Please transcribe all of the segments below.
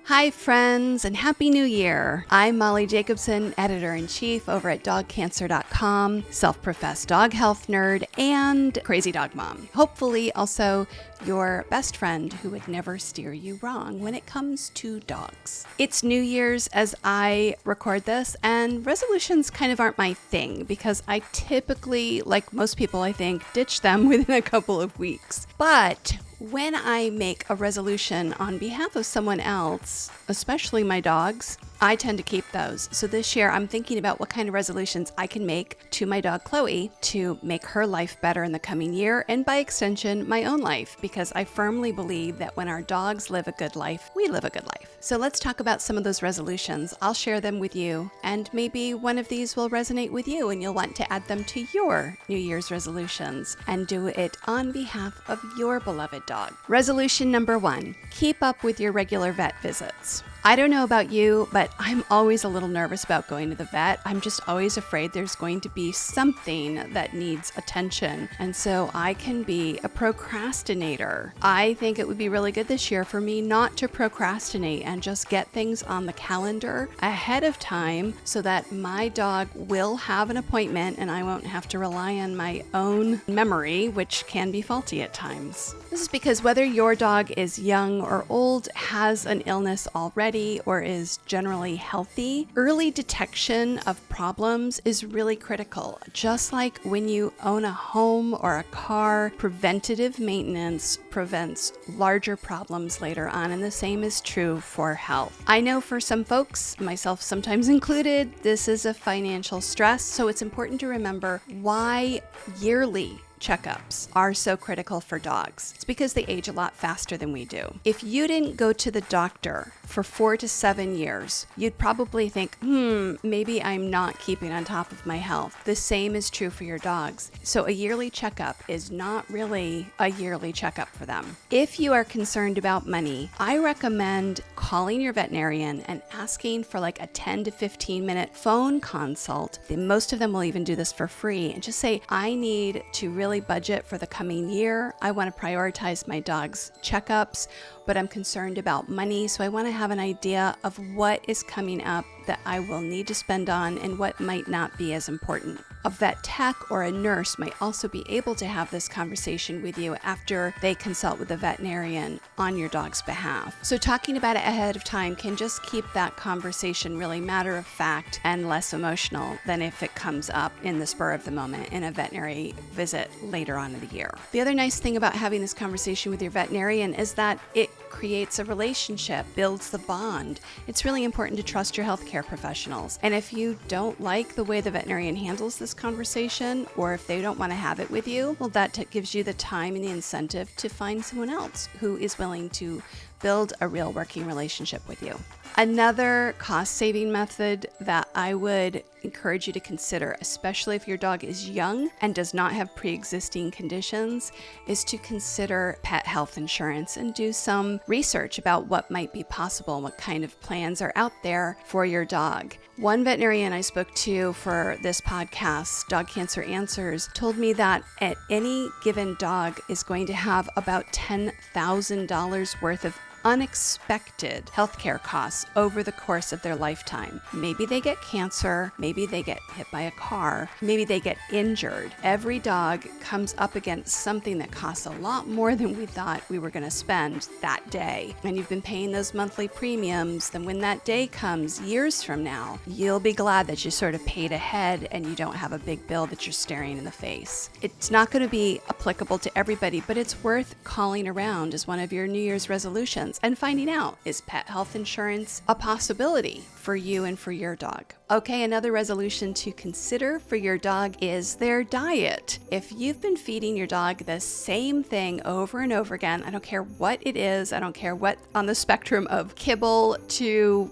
Hi friends, and Happy New Year! I'm Molly Jacobson, Editor-in-Chief over at dogcancer.com, self-professed dog health nerd, and crazy dog mom. Hopefully also your best friend who would never steer you wrong when it comes to dogs. It's New Year's as I record this, and resolutions kind of aren't my thing because I typically, like most people I think, ditch them within a couple of weeks. But when I make a resolution on behalf of someone else, especially my dogs, I tend to keep those. So this year I'm thinking about what kind of resolutions I can make to my dog Chloe to make her life better in the coming year and by extension my own life, because I firmly believe that when our dogs live a good life, we live a good life. So let's talk about some of those resolutions. I'll share them with you, and maybe one of these will resonate with you and you'll want to add them to your New Year's resolutions and do it on behalf of your beloved dog. Resolution number 1, keep up with your regular vet visits. I don't know about you, but I'm always a little nervous about going to the vet. I'm just always afraid there's going to be something that needs attention. And so I can be a procrastinator. I think it would be really good this year for me not to procrastinate and just get things on the calendar ahead of time so that my dog will have an appointment and I won't have to rely on my own memory, which can be faulty at times. This is because whether your dog is young or old, has an illness already, or is generally healthy, early detection of problems is really critical. Just like when you own a home or a car, preventative maintenance prevents larger problems later on, and the same is true for health. I know for some folks, myself sometimes included, this is a financial stress, so it's important to remember why yearly checkups are so critical for dogs. It's because they age a lot faster than we do. If you didn't go to the doctor for 4 to 7 years, you'd probably think, maybe I'm not keeping on top of my health. The same is true for your dogs. So a yearly checkup is not really a yearly checkup for them. If you are concerned about money, I recommend calling your veterinarian and asking for like a 10 to 15 minute phone consult. Most of them will even do this for free, and just say, I need to really budget for the coming year. I want to prioritize my dog's checkups, but I'm concerned about money, so I want to have an idea of what is coming up that I will need to spend on and what might not be as important. A vet tech or a nurse might also be able to have this conversation with you after they consult with the veterinarian on your dog's behalf. So talking about it ahead of time can just keep that conversation really matter of fact and less emotional than if it comes up in the spur of the moment in a veterinary visit later on in the year. The other nice thing about having this conversation with your veterinarian is that it creates a relationship, builds the bond. It's really important to trust your healthcare professionals. And if you don't like the way the veterinarian handles this conversation, or if they don't want to have it with you, well, that gives you the time and the incentive to find someone else who is willing to build a real working relationship with you. Another cost-saving method that I would encourage you to consider, especially if your dog is young and does not have pre-existing conditions, is to consider pet health insurance and do some research about what might be possible and what kind of plans are out there for your dog. One veterinarian I spoke to for this podcast, Dog Cancer Answers, told me that at any given dog is going to have about $10,000 worth of unexpected healthcare costs over the course of their lifetime. Maybe they get cancer, maybe they get hit by a car, maybe they get injured. Every dog comes up against something that costs a lot more than we thought we were going to spend that day. And you've been paying those monthly premiums, then when that day comes years from now, you'll be glad that you sort of paid ahead and you don't have a big bill that you're staring in the face. It's not going to be applicable to everybody, but it's worth calling around as one of your New Year's resolutions and finding out, is pet health insurance a possibility for you and for your dog? Okay, another resolution to consider for your dog is their diet. If you've been feeding your dog the same thing over and over again, I don't care what it is, I don't care what on the spectrum of kibble to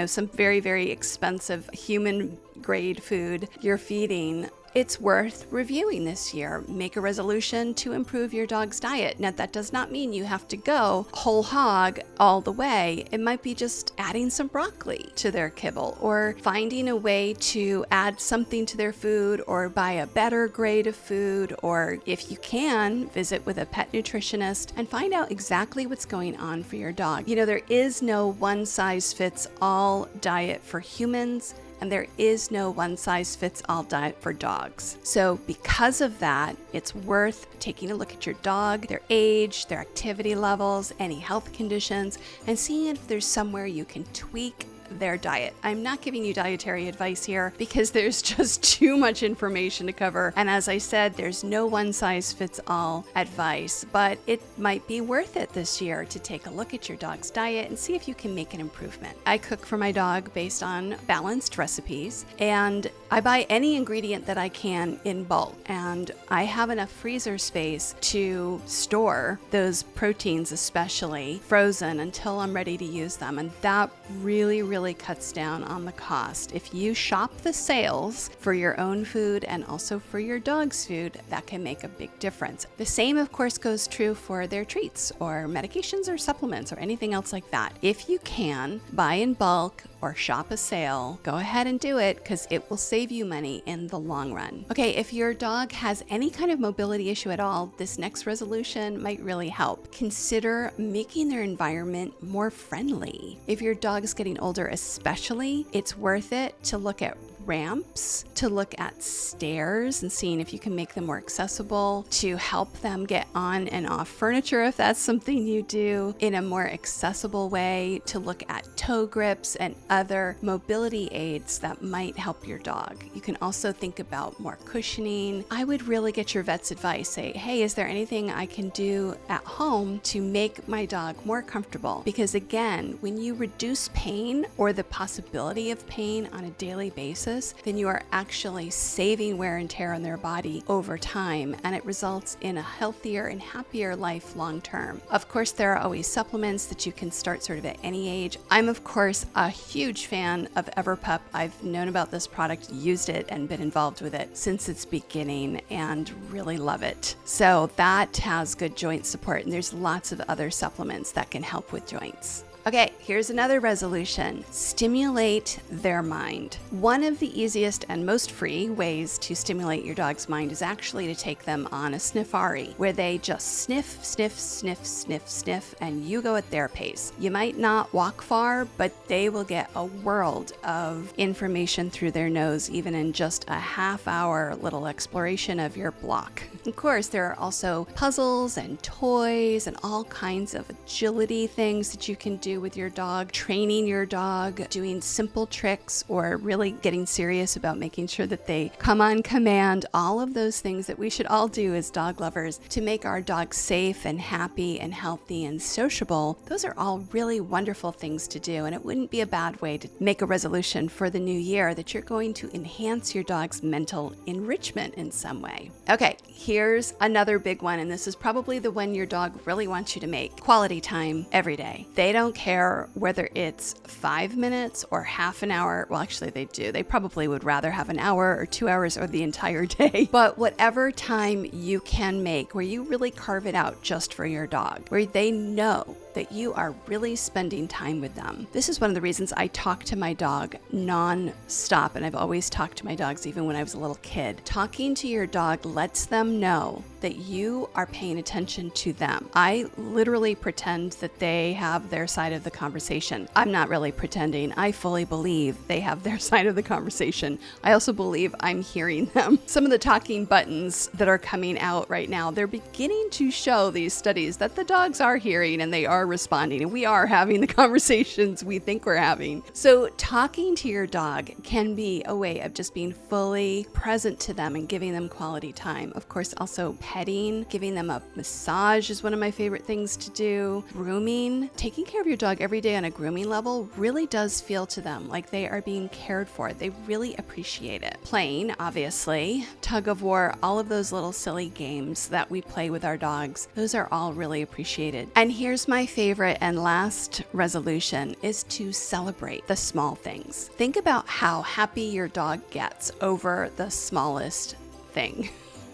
some very, very expensive human grade food you're feeding, it's worth reviewing this year. Make a resolution to improve your dog's diet. Now, that does not mean you have to go whole hog all the way. It might be just adding some broccoli to their kibble, or finding a way to add something to their food, or buy a better grade of food, or if you can, visit with a pet nutritionist and find out exactly what's going on for your dog. There is no one-size-fits-all diet for humans, and there is no one-size-fits-all diet for dogs. So because of that, it's worth taking a look at your dog, their age, their activity levels, any health conditions, and seeing if there's somewhere you can tweak their diet. I'm not giving you dietary advice here because there's just too much information to cover. And as I said, there's no one-size-fits-all advice, but it might be worth it this year to take a look at your dog's diet and see if you can make an improvement. I cook for my dog based on balanced recipes, and I buy any ingredient that I can in bulk, and I have enough freezer space to store those proteins, especially frozen, until I'm ready to use them. And that really cuts down on the cost. If you shop the sales for your own food and also for your dog's food, that can make a big difference. The same, of course, goes true for their treats or medications or supplements or anything else like that. If you can, buy in bulk or shop a sale, go ahead and do it because it will save you money in the long run. Okay, if your dog has any kind of mobility issue at all, this next resolution might really help. Consider making their environment more friendly. If your dog is getting older especially, it's worth it to look at ramps, to look at stairs and seeing if you can make them more accessible, to help them get on and off furniture if that's something you do in a more accessible way, to look at toe grips and other mobility aids that might help your dog. You can also think about more cushioning. I would really get your vet's advice. Say, hey, is there anything I can do at home to make my dog more comfortable? Because again, when you reduce pain or the possibility of pain on a daily basis, then you are actually saving wear and tear on their body over time, and it results in a healthier and happier life long term. Of course, there are always supplements that you can start sort of at any age. I'm, of course, a huge fan of EverPup. I've known about this product, used it, and been involved with it since its beginning and really love it. So that has good joint support, and there's lots of other supplements that can help with joints. Okay, here's another resolution. Stimulate their mind. One of the easiest and most free ways to stimulate your dog's mind is actually to take them on a sniffari, where they just sniff, sniff, sniff, sniff, sniff, and you go at their pace. You might not walk far, but they will get a world of information through their nose, even in just a half-hour little exploration of your block. Of course, there are also puzzles and toys and all kinds of agility things that you can do with your dog, training your dog, doing simple tricks, or really getting serious about making sure that they come on command. All of those things that we should all do as dog lovers to make our dogs safe and happy and healthy and sociable. Those are all really wonderful things to do, and it wouldn't be a bad way to make a resolution for the new year that you're going to enhance your dog's mental enrichment in some way. Okay, here's another big one, and this is probably the one your dog really wants you to make. Quality time every day. They don't care whether it's 5 minutes or half an hour. Well, actually they do. They probably would rather have an hour or 2 hours or the entire day. But whatever time you can make where you really carve it out just for your dog, where they know that you are really spending time with them. This is one of the reasons I talk to my dog non-stop, and I've always talked to my dogs even when I was a little kid. Talking to your dog lets them know that you are paying attention to them. I literally pretend that they have their side of the conversation. I'm not really pretending. I fully believe they have their side of the conversation. I also believe I'm hearing them. Some of the talking buttons that are coming out right now, they're beginning to show, these studies, that the dogs are hearing and they are responding, and we are having the conversations we think we're having. So talking to your dog can be a way of just being fully present to them and giving them quality time. Of course, also petting, giving them a massage is one of my favorite things to do. Grooming, taking care of your dog every day on a grooming level really does feel to them like they are being cared for. They really appreciate it. Playing, obviously, tug of war, all of those little silly games that we play with our dogs, those are all really appreciated. And here's my favorite and last resolution is to celebrate the small things. Think about how happy your dog gets over the smallest thing.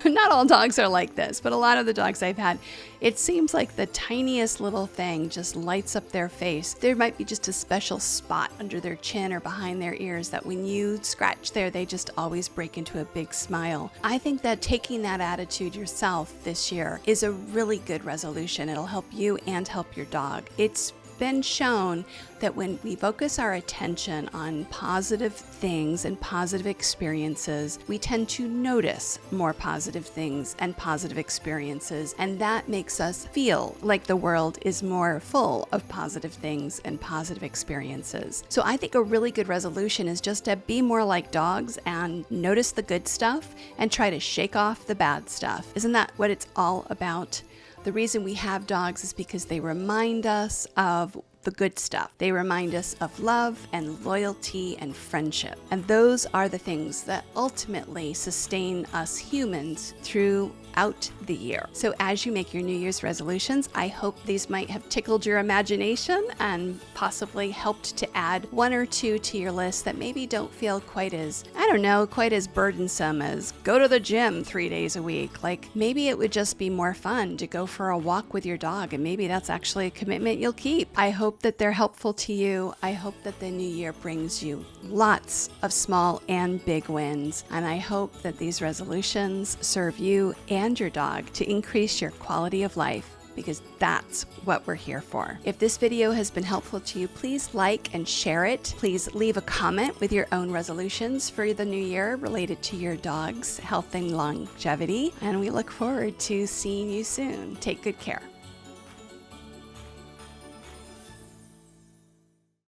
Not all dogs are like this, but a lot of the dogs I've had, it seems like the tiniest little thing just lights up their face. There might be just a special spot under their chin or behind their ears that when you scratch there, they just always break into a big smile. I think that taking that attitude yourself this year is a really good resolution. It'll help you and help your dog. It's been shown that when we focus our attention on positive things and positive experiences, we tend to notice more positive things and positive experiences, and that makes us feel like the world is more full of positive things and positive experiences. So I think a really good resolution is just to be more like dogs and notice the good stuff and try to shake off the bad stuff. Isn't that what it's all about? The reason we have dogs is because they remind us of the good stuff. They remind us of love and loyalty and friendship. And those are the things that ultimately sustain us humans throughout the year. So as you make your New Year's resolutions, I hope these might have tickled your imagination and possibly helped to add one or two to your list that maybe don't feel quite as burdensome as go to the gym 3 days a week. Like maybe it would just be more fun to go for a walk with your dog, and maybe that's actually a commitment you'll keep. I hope that they're helpful to you. I hope that the new year brings you lots of small and big wins, and I hope that these resolutions serve you and your dog to increase your quality of life, because that's what we're here for. If this video has been helpful to you, please like and share it. Please leave a comment with your own resolutions for the new year related to your dog's health and longevity, and we look forward to seeing you soon. Take good care.